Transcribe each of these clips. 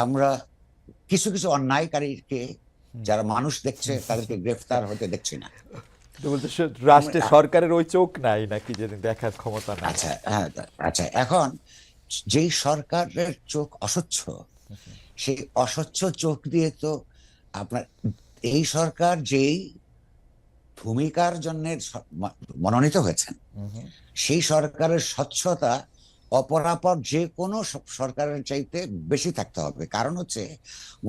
আমরা কিছু কিছু অন্যায়কারীকে যারা মানুষ দেখছে তাদেরকে গ্রেফতার হতে দেখছি না। তো বলতে আমরা রাষ্ট্রে সরকারের ওই চোখ নাই নাকি, যে দেখার ক্ষমতা নাই? আচ্ছা, হ্যাঁ, আচ্ছা, এখন যেই সরকারের চোখ অস্বচ্ছ, সেই অস্বচ্ছ চোখ দিয়ে তো আপনার এই সরকার যেই ভূমিকার জন্য মনোনীত হয়েছেন, সেই সরকারের স্বচ্ছতা অপরাপর যে কোনো সরকারের চাইতে বেশি থাকতে হবে। কারণ হচ্ছে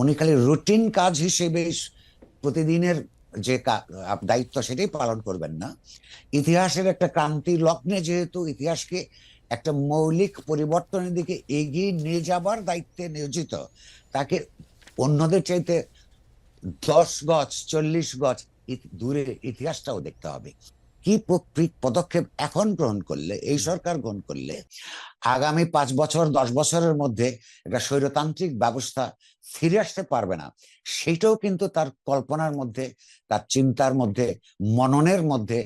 উনি খালি রুটিন কাজ হিসেবে প্রতিদিনের যে দায়িত্ব সেটাই পালন করবেন না, ইতিহাসের একটা ক্রান্তি লগ্নে যেহেতু ইতিহাসকে একটা মৌলিক পরিবর্তনের দিকে এগিয়ে নিয়ে যাবার দায়িত্বে নিয়োজিত, তাকে অন্যদের চাইতে 10 গজ 40 গজ দূরে ইতিহাসটাও দেখতে হবে। কি পদক্ষেপ এখন গ্রহণ করলে, এই সরকার গ্রহণ করলে আগামী 5 বছর 10 বছরের মধ্যে একটা স্বৈরতান্ত্রিক ব্যবস্থা ফিরে আসতে পারবে না, সেটাও কিন্তু তার কল্পনার মধ্যে, তার চিন্তার মধ্যে, মননের মধ্যে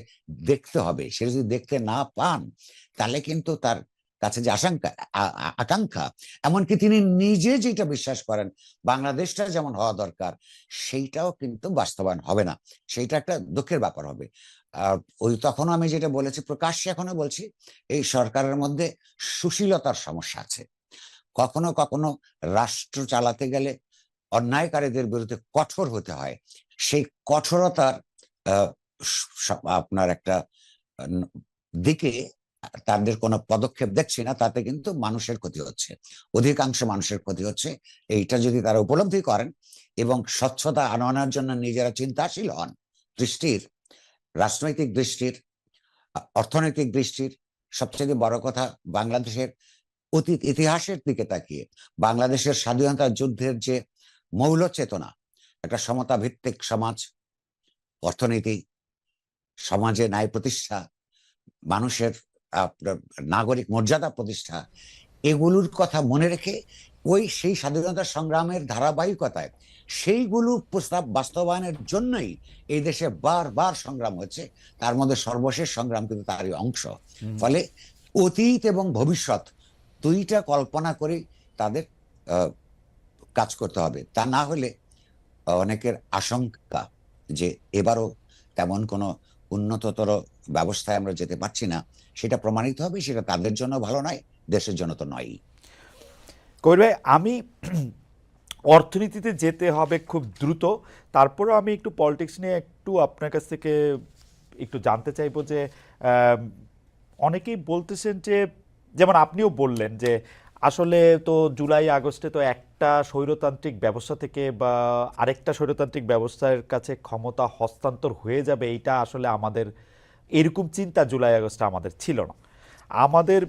দেখতে হবে। সে যদি দেখতে না পান, তাহলে কিন্তু তার কাছে যে আকাঙ্ক্ষা, এমনকি তিনি নিজে যেটা বিশ্বাস করেন বাংলাদেশটা যেমন হওয়া দরকার, সেইটাও কিন্তু বাস্তবায়ন হবে না। সেইটা একটা দুঃখের ব্যাপার হবে। ওই তখন আমি যেটা বলেছি, প্রকাশ্যে এখনো বলছি, এই সরকারের মধ্যে সুশীলতার সমস্যা আছে। কখনো কখনো রাষ্ট্র চালাতে গেলে অন্যায়কারীদের বিরুদ্ধে কঠোর হতে হয়। সেই কঠোরতার আপনার একটা দিকে তাদের কোনো পদক্ষেপ দেখছি না, তাতে কিন্তু মানুষের ক্ষতি হচ্ছে, অধিকাংশ মানুষের ক্ষতি হচ্ছে। এইটা যদি তারা উপলব্ধি করেন এবং স্বচ্ছতা আনানোর জন্য নিজেরা চিন্তাশীল হন, দৃষ্টির, রাজনৈতিক দৃষ্টির, অর্থনৈতিক দৃষ্টির, সবচেয়ে বড় কথা বাংলাদেশের অতীত ইতিহাসের দিকে তাকিয়ে বাংলাদেশের স্বাধীনতা যুদ্ধের যে মৌল চেতনা, একটা সমতা ভিত্তিক সমাজ, অর্থনীতি, সমাজে ন্যায় প্রতিষ্ঠা, মানুষের নাগরিক মর্যাদা প্রতিষ্ঠা, এগুলোর কথা মনে রেখে সেই স্বাধীনতা সংগ্রামের ধারাবাহিকতায় সেইগুলো প্রস্তাব বাস্তবায়নের জন্যই এই দেশে বারবার সংগ্রাম হচ্ছে। তার মধ্যে সর্বশেষ সংগ্রাম কিন্তু তারই অংশ। ফলে অতীত এবং ভবিষ্যৎ দুইটা কল্পনা করে তাদের কাজ করতে হবে। তা না হলে অনেকের আশঙ্কা যে এবারও তেমন কোনো উন্নততর ব্যবস্থায় আমরা যেতে পারছি না, সেটা প্রমাণিত হবে। সেটা তাদের জন্য ভালো নয়, দেশের জন্য তো নয়। কবির ভাই, আমি অর্থনীতিতে যেতে হবে খুব দ্রুত, তারপরেও আমি একটু পলিটিক্স নিয়ে একটু আপনার কাছ থেকে একটু জানতে চাইবো যে অনেকেই বলতেছেন যে, যেমন আপনিও বললেন যে আসলে তো জুলাই আগস্টে তো একটা স্বৈরতান্ত্রিক ব্যবস্থা থেকে বা আরেকটা স্বৈরতান্ত্রিক ব্যবস্থার কাছে ক্ষমতা হস্তান্তর হয়ে যাবে, এইটা আসলে আমাদের এরকম চিন্তা জুলাই আগস্টে আমাদের ছিল না। আমাদের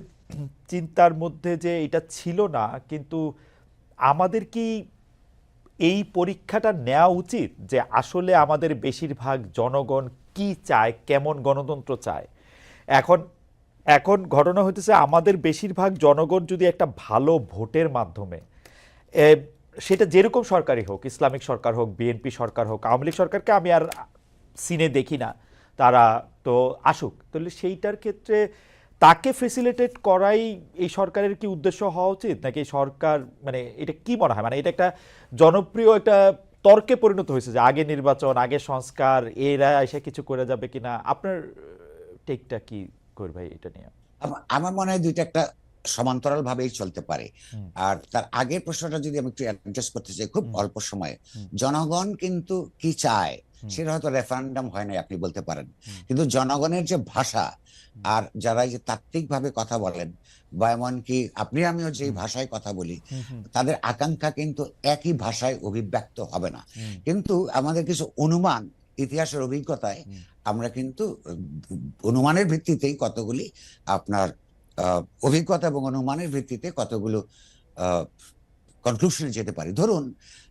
চিন্তার মধ্যে যে এটা ছিল না, কিন্তু আমাদের কি এই পরীক্ষাটা নেওয়া উচিত যে আসলে আমাদের বেশিরভাগ জনগণ কি চায়, কেমন গণতন্ত্র চায়? এখন এখন ঘটনা হইতেছে, আমাদের বেশিরভাগ জনগণ যদি একটা ভালো ভোটের মাধ্যমে সেটা যেরকম সরকারই হোক, ইসলামিক সরকার হোক, বিএনপি সরকার হোক, আওয়ামী লীগ সরকারকে আমি আর সিনে দেখি না, তারা তো আসুক, তাহলে সেইটার ক্ষেত্রে তাকে ফেসিলিটেট করাই এই সরকারের কি উদ্দেশ্য হওয়া উচিত, নাকি সরকার, মানে এটা কি মনে হয়, মানে এটা একটা জনপ্রিয় একটা তর্কে পরিণত হয়েছে যে আগে নির্বাচন, আগে সংস্কার, এরা এসে কিছু করে যাবে কিনা? আপনার টেকটা কি কর ভাই এটা নিয়ে? আমার মনে হয় দুইটা একটা সমান্তরাল ভাবেই চলতে পারে। আর তার আগের প্রশ্নটা যদি আমি একটু অ্যাড্রেস করতে চাই খুব অল্প সময়ে, জনগণ কিন্তু কি চায় সেটা হয়তো রেফারেন্ডাম হয় না আপনি বলতে পারেন, কিন্তু জনগণের যে ভাষা, আর যারা এই যে তাত্ত্বিক ভাবে কথা বলেন বা এমনকি আপনি আমিও যে ভাষায় কথা বলি, তাদের আকাঙ্ক্ষা কিন্তু একই ভাষায় অভিব্যক্ত হবে না। কিন্তু আমাদের কিছু অনুমান, ইতিহাসের অভিজ্ঞতায় আমরা কিন্তু অনুমানের ভিত্তিতেই কতগুলি আপনার অভিজ্ঞতা এবং অনুমানের ভিত্তিতে কতগুলো কনক্লুশনে যেতে পারি। ধরুন,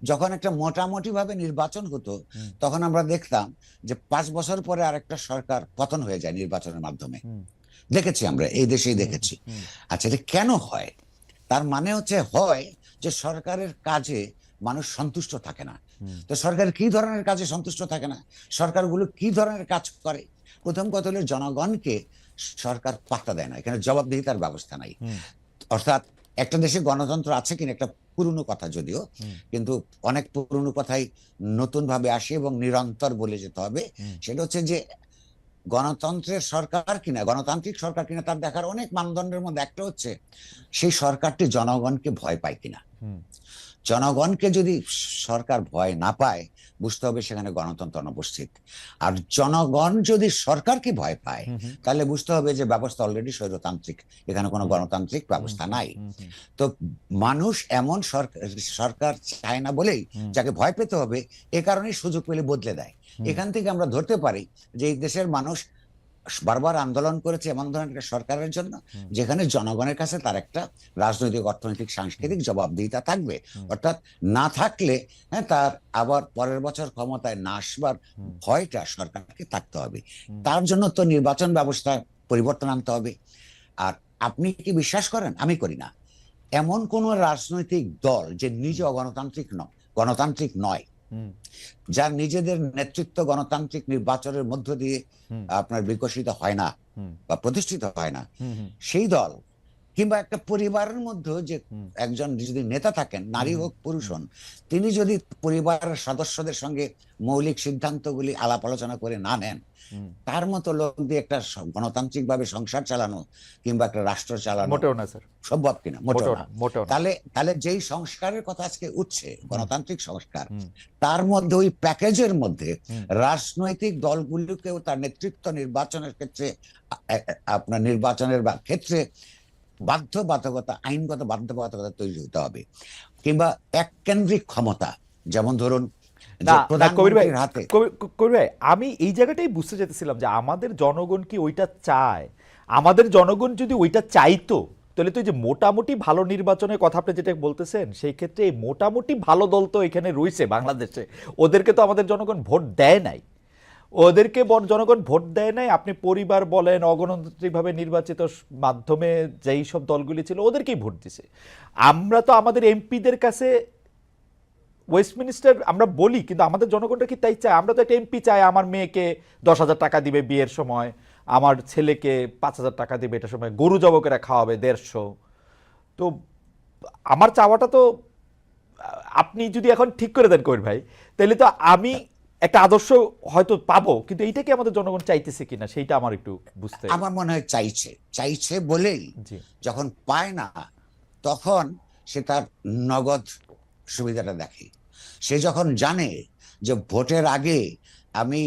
যখন একটা মোটামুটি ভাবে নির্বাচন হতো, তখন আমরা দেখতাম যে 5 বছর পরে আরেকটা সরকার পতন হয়ে যায় নির্বাচনের মাধ্যমে। দেখেছি, আমরা এই দেশেই দেখেছি। আচ্ছা, এটা কেন হয়? তার মানে হয় যে সরকারের কাজে মানুষ সন্তুষ্ট থাকে না। তো সরকার কি ধরনের কাজে সন্তুষ্ট থাকে না, সরকারগুলো কি ধরনের কাজ করে? প্রথম কথা হলো, জনগণকে সরকার পাত্তা দেয় না, এখানে জবাবদিহিতার ব্যবস্থা নাই। অর্থাৎ একটা দেশে গণতন্ত্র আছে কিনা, একটা পুরনো কথা যদিও, কিন্তু অনেক পুরনো কথাই নতুন ভাবে আসে এবং নিরন্তর বলে যেতে হবে। সেটা হচ্ছে যে গণতন্ত্রের সরকার কিনা, গণতান্ত্রিক সরকার কিনা, তার দেখার অনেক মানদণ্ডের মধ্যে একটা হচ্ছে সেই সরকারটি জনগণকে ভয় পায় কিনা। জনগণকে যদি সরকার ভয় না পায়, বুঝতে হবে সেখানে গণতন্ত্র অনুপস্থিত। আর জনগণ যদি সরকারকে ভয় পায়, তাহলে বুঝতে হবে যে ব্যবস্থা অলরেডি স্বৈরতান্ত্রিক, এখানে কোনো গণতান্ত্রিক ব্যবস্থা নাই। তো মানুষ এমন সরকার চায় না বলেই যাকে ভয় পেতে হবে, এ কারণেই সুযোগ পেলে বদলে দেয়। এখান থেকে আমরা ধরতে পারি যে এই দেশের মানুষ বারবার আন্দোলন করেছে এমন ধরনের একটা সরকারের জন্য যেখানে জনগণের কাছে তার একটা রাজনৈতিক, অর্থনৈতিক, সাংস্কৃতিক জবাবদিহিতা থাকবে। অর্থাৎ না থাকলে তার আবার পরের বছর ক্ষমতায় না আসবার ভয়টা সরকারকে থাকতে হবে। তার জন্য তো নির্বাচন ব্যবস্থায় পরিবর্তন আনতে হবে। আর আপনি কি বিশ্বাস করেন? আমি করি না এমন কোন রাজনৈতিক দল যে নিজে গণতান্ত্রিক নয়, যার নিজেদের নেতৃত্ব গণতান্ত্রিক নির্বাচনের মধ্য দিয়ে আপনার বিকশিত হয় না বা প্রতিষ্ঠিত হয় না, সেই দল কিংবা একটা পরিবারের মধ্যে যে একজন যদি নেতা থাকেন, নারী হোক পুরুষ হন, তিনি যদি পরিবারের সদস্যদের সঙ্গে মৌলিক সিদ্ধান্তগুলি আলাপ আলোচনা করে না নেন, তার মতো লোক দিয়ে একটা গণতান্ত্রিক ভাবে সংসার চালানো কিংবা একটা রাষ্ট্র চালানো মোটেও না স্যার, সম্ভব কিনা? মোটেও না। মোটেও না। তাহলে যেই সংস্কারের কথা আজকে উঠছে, গণতান্ত্রিক সংস্কার, তার মধ্যে ওই প্যাকেজের মধ্যে রাজনৈতিক দলগুলোকেও তার নেতৃত্ব নির্বাচনের ক্ষেত্রে, আপনার নির্বাচনের ক্ষেত্রে বাধ্যবাধকতা, আইনগত বাধ্যবাধকতা তৈরি হতে হবে। কিংবা এককেন্দ্রিক ক্ষমতা, যেমন ধরুন কবির ভাই, প্রধানমন্ত্রীর হাতে। কবির ভাই, আমি এই জায়গাটাই বুঝতে চাইতেছিলাম যে আমাদের জনগণ কি ওইটা চায়? আমাদের জনগণ যদি ওইটা চাইতো, তাহলে তো এই যে মোটামুটি ভালো নির্বাচনের কথা আপনি যেটা বলতেছেন, সেই ক্ষেত্রে এই মোটামুটি ভালো দল তো এখানে রয়েছে বাংলাদেশে, ওদেরকে তো আমাদের জনগণ ভোট দেয় নাই। ওদেরকে জনগণ ভোট দেয় নাই। আপনি পরিবার বলেন, অগণতান্ত্রিকভাবে নির্বাচিত মাধ্যমে যেই সব দলগুলি ছিল ওদেরকেই ভোট দিছে। আমরা তো আমাদের এমপিদের কাছে ওয়েস্টমিনিস্টার আমরা বলি, কিন্তু আমাদের জনগণটা কি তাই চায়? আমরা তো একটা এমপি চাই আমার মেয়েকে 10,000 টাকা দিবে বিয়ের সময়, আমার ছেলেকে 5,000 টাকা দিবে এটার সময়, গরু জবকেরা খাওয়াবে 150। তো আমার চাওয়াটা তো আপনি যদি এখন ঠিক করে দেন কবির ভাই, তাহলে তো আমি একটা আদর্শ হয়তো পাবো, কিন্তু এইটা কি আমাদের জনগণ চাইতেছে কিনা সেইটা আমার একটু বুঝতে। আমার মনে হয় চাইছে বলেই যখন পায় না, তখন সে তার নগদ সুবিধাটা দেখে। সে যখন জানে যে ভোটের আগে আমি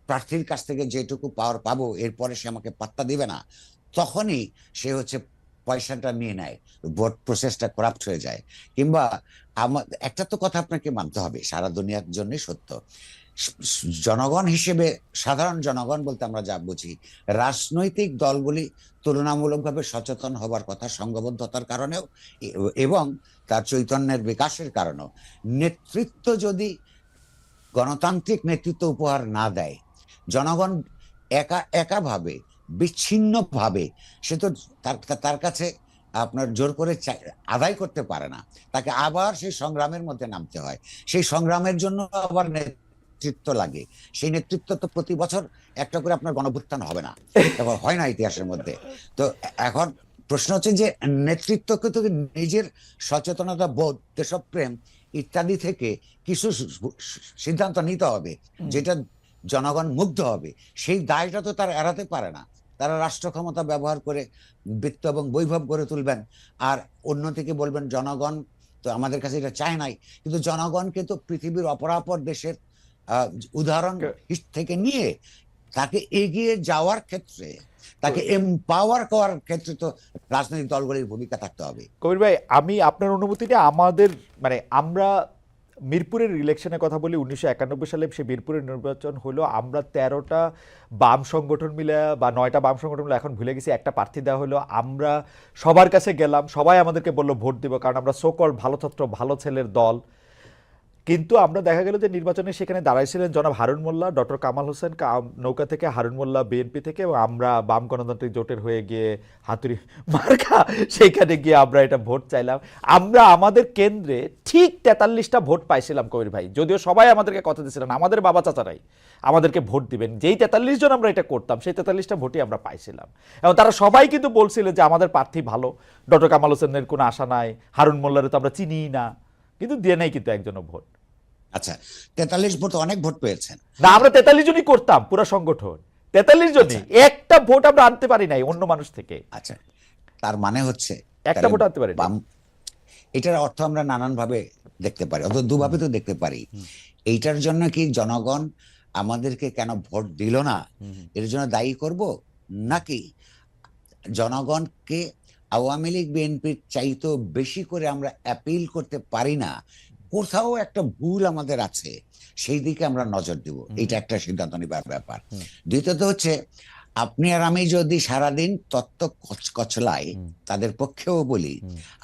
প্রার্থীর কাছ থেকে যেটুকু পাওয়ার পাবো, এরপরে সে আমাকে পাত্তা দিবে না, তখনই সে হচ্ছে পয়সাটা নিয়ে নেয়, ভোট প্রসেসটা করাপ্ট হয়ে যায়। কিংবা আমার একটা তো কথা আপনাকে মানতে হবে, সারা দুনিয়ার জন্যই সত্য, জনগণ হিসেবে, সাধারণ জনগণ বলতে আমরা যা বুঝি, রাজনৈতিক দলগুলি তুলনামূলকভাবে সচেতন হবার কথা, সংঘবদ্ধতার কারণেও এবং তার চৈতন্যের বিকাশের কারণেও। নেতৃত্ব যদি গণতান্ত্রিক নেতৃত্ব উপহার না দেয়, জনগণ একা ভাবে, বিচ্ছিন্ন ভাবে, সে তো তার কাছে আপনার জোর করে আদায় করতে পারে না। তাকে আবার সেই সংগ্রামের মধ্যে নামতে হয়। সেই সংগ্রামের জন্য আবার নেতৃত্ব লাগে। সেই নেতৃত্ব তো প্রতি বছর একটা করে আপনার গণভ্যুত্থান হবে না, এবং হয় না ইতিহাসের মধ্যে। তো এখন প্রশ্ন হচ্ছে যে নেতৃত্বকে তো নিজের সচেতনতা বোধ, দেশপ্রেম ইত্যাদি থেকে কিছু সিদ্ধান্ত নিতে হবে যেটা জনগণ মুগ্ধ হবে। সেই দায়টা তো তারা এড়াতে পারে না। তারা রাষ্ট্র ক্ষমতা ব্যবহার করে বৃত্ত এবং বৈভব গড়ে তুলবেন, আর অন্যদিকে বলবেন জনগণ তো আমাদের কাছে এটা চায় নাই। কিন্তু জনগণকে তো পৃথিবীর অপরাপর দেশের উদাহরণ থেকে নিয়ে তাকে এগিয়ে যাওয়ার ক্ষেত্রে, তাকে এমপাওয়ার করার ক্ষেত্রে তো রাজনৈতিক দলগুলির ভূমিকা থাকতে হবে। কবির ভাই, আমি আপনার অনুমতিটা, আমাদের মানে আমরা মিরপুরের ইলেকশনের কথা বলি, 1991 সালে সে মিরপুরের নির্বাচন হলো, আমরা 13টা বাম সংগঠন মিলে বা 9টা বাম সংগঠন মিলে, এখন ভুলে গেছি, একটা প্রার্থী দেওয়া হলো। আমরা সবার কাছে গেলাম, সবাই আমাদেরকে বললো ভোট দিব, কারণ আমরা সোকল ভালো ছাত্র ভালো ছেলের দল। কিন্তু আমরা দেখা গেল যে নির্বাচনে সেখানে দাঁড়াইছিলেন জনাব হারুন মোল্লা, ডক্টর কামাল হোসেন নৌকা থেকে, হারুন মোল্লা বিএনপি থেকে, এবং আমরা বাম গণতান্ত্রিক জোটের হয়ে গিয়ে হাতুড়ি মার্কা সেইখানে গিয়ে আমরা এটা ভোট চাইলাম। আমরা আমাদের কেন্দ্রে ঠিক 43টা ভোট পাইছিলাম কবির ভাই, যদিও সবাই আমাদেরকে কথা দিয়েছিলেন, আমাদের বাবা চাচারাই আমাদেরকে ভোট দিবেন, যেই 43 জন আমরা এটা করতাম সেই 43টা ভোটই আমরা পাইছিলাম। এবং তারা সবাই কিন্তু বলছিলেন যে আমাদের প্রার্থী ভালো, ডক্টর কামাল হোসেনের কোনো আশা নাই, হারুন মোল্লারে তো আমরা চিনিই না, কিন্তু দিয়ে নাই কিন্তু একজনও ভোট। আচ্ছা, 43 ভোট অনেক ভোট পেয়েছেন। না, আমরা 43 জনই করতাম পুরো সংগঠন, 43 জনই, একটা ভোট আমরা আনতে পারি নাই অন্য মানুষ থেকে। আচ্ছা, তার মানে হচ্ছে একটা ভোট আনতে পারি না। এটার অর্থ আমরা নানান ভাবে দেখতে পারি, অথবা দুভাবে তো দেখতে পারি। এইটার জন্য কি জনগণ আমাদেরকে কেন ভোট দিল না এর জন্য দায়ী করব, নাকি জনগণকে আওয়ামী লীগ বিএনপির চাইতেও বেশি করে আমরা অ্যাপিল করতে পারি না, কোথাও একটা ভুল আমাদের আছে, সেই দিকে আমরা নজর দিব? এটা একটা সিদ্ধান্ত নেবার ব্যাপার। দ্বিতীয়ত হচ্ছে, আপনি আর আমি যদি সারাদিন তত্ত্ব কচলাই, তাদের পক্ষেও বলি,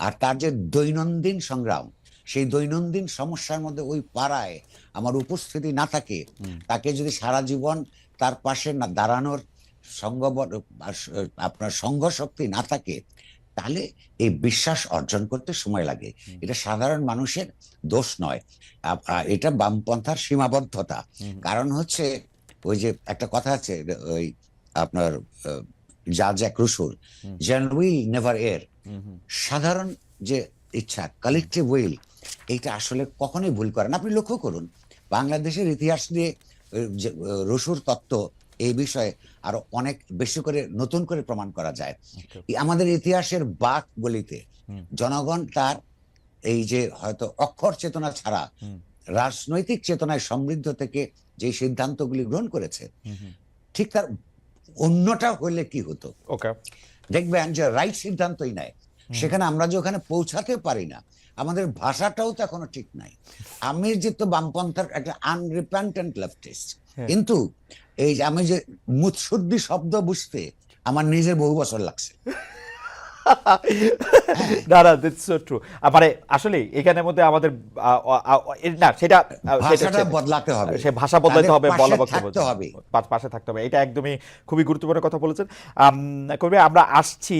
আর তার যে দৈনন্দিন সংগ্রাম, সেই দৈনন্দিন সমস্যার মধ্যে ওই পাড়ায় আমার উপস্থিতি না থাকে, তাকে যদি সারা জীবন তার পাশে না দাঁড়ানোর আপনার সংঘ শক্তি না থাকে, তাহলে এই বিশ্বাস অর্জন করতে সময় লাগে। এটা সাধারণ মানুষের দোষ নয়, এটা বামপন্থার সীমাবদ্ধতা। কারণ হচ্ছে ওই যে একটা কথা আছে, ওই আপনার জ্যাক রুসোর, জেনারেল উইল নেভার এর, সাধারণ যে ইচ্ছা, কালেকটিভ উইল, এইটা আসলে কখনোই ভুল করে না। আপনি লক্ষ্য করুন, বাংলাদেশের ইতিহাস নিয়ে রুসোর তত্ত্ব এই বিষয়ে আরো অনেক বেশি করে নতুন করে প্রমাণ করা যায়। আমাদের ইতিহাসের বাক গলিতে জনগণ তার এই যে হয়তো অক্ষর চেতনা ছাড়া রাজনৈতিক চেতনায় সমৃদ্ধ থেকে যে সিদ্ধান্তগুলি গ্রহণ করেছে, ঠিক তার অন্যটা হলে কি হতো। দেখবেন যে রাইট সিদ্ধান্তই নেয়, সেখানে আমরা যে ওখানে পৌঁছাতে পারি না, আমাদের ভাষাটাও তো এখনো ঠিক নাই। আমি যেহেতু বামপন্থার একটা আনরিপেন্টেন্ট লেফটিস্ট, কিন্তু এই যে আমি যে মুৎসুদ্দি শব্দ বুঝতে আমার নিজের বহু বছর লাগছে। না না, দ্যাটস সো ট্রু। মানে আসলে এখানের মধ্যে আমাদের না, সেটা ভাষাটা বদলাতে হবে, সে ভাষা বদলাতে হবে, বলা থাকতে হবে, পাশে থাকতে হবে। এটা একদমই খুবই গুরুত্বপূর্ণ কথা বলেছেন। কবি, আমরা আসছি